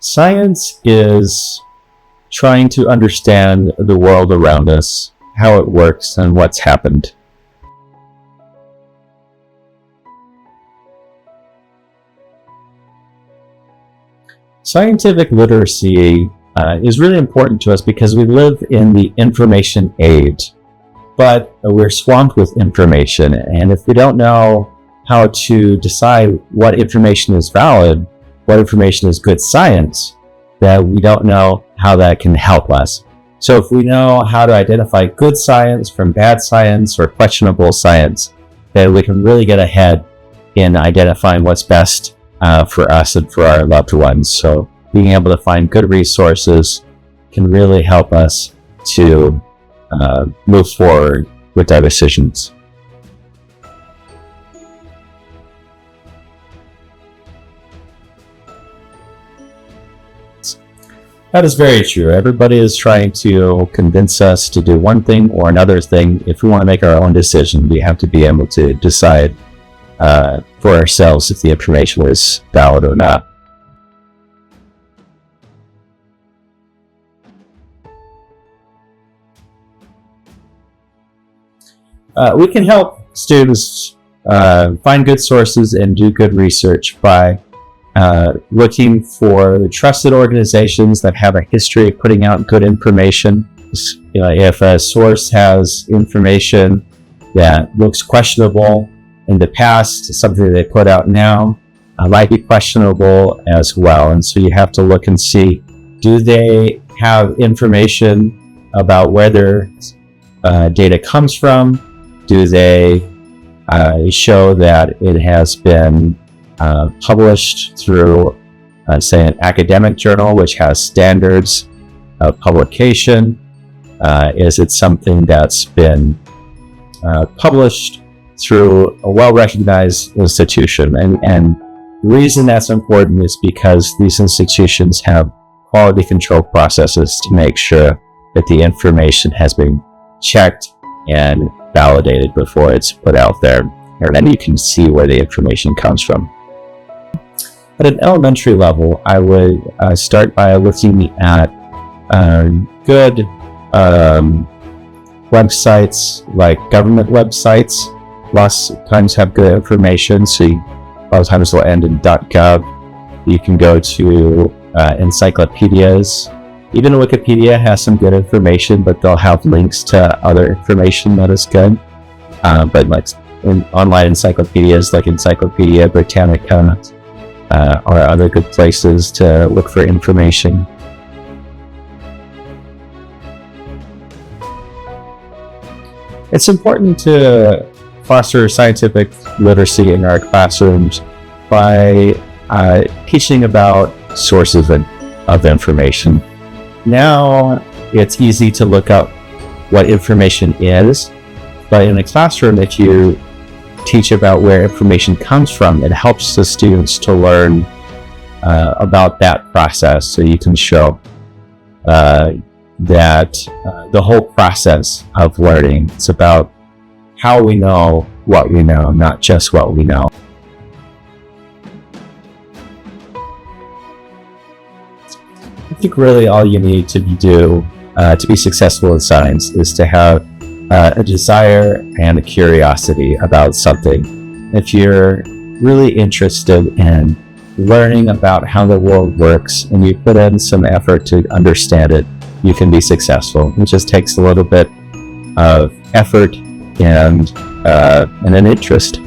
Science is trying to understand the world around us, how it works, and what's happened. Scientific literacy is really important to us because we live in the information age, but we're swamped with information, and if we don't know how to decide what information is valid, what information is good science, that we don't know how that can help us. So if we know how to identify good science from bad science or questionable science, then we can really get ahead in identifying what's best for us and for our loved ones. So being able to find good resources can really help us to move forward with our decisions. That is very true. Everybody is trying to convince us to do one thing or another thing. If we want to make our own decision, we have to be able to decide for ourselves if the information is valid or not. We can help students find good sources and do good research by looking for trusted organizations that have a history of putting out good information. If a source has information that looks questionable in the past, something they put out now might be questionable as well. And so you have to look and see, do they have information about where their data comes from? Do they show that it has been published through, say, an academic journal which has standards of publication? Is it something that's been published through a well-recognized institution? And the reason that's important is because these institutions have quality control processes to make sure that the information has been checked and validated before it's put out there, and then you can see where the information comes from. At an elementary level, I would start by looking at good websites, like government websites. Lots of times have good information, so a lot of times they'll end in .gov. You can go to encyclopedias. Even Wikipedia has some good information, but they'll have links to other information that is good. But like online encyclopedias like Encyclopedia Britannica are other good places to look for information. It's important to foster scientific literacy in our classrooms by teaching about sources of information. Now it's easy to look up what information is, but in a classroom, if you teach about where information comes from, it helps the students to learn about that process. So you can show that the whole process of learning, it's about how we know what we know, not just what we know. I think really all you need to do to be successful in science is to have a desire and a curiosity about something. If you're really interested in learning about how the world works and you put in some effort to understand it, you can be successful. It just takes a little bit of effort and an interest.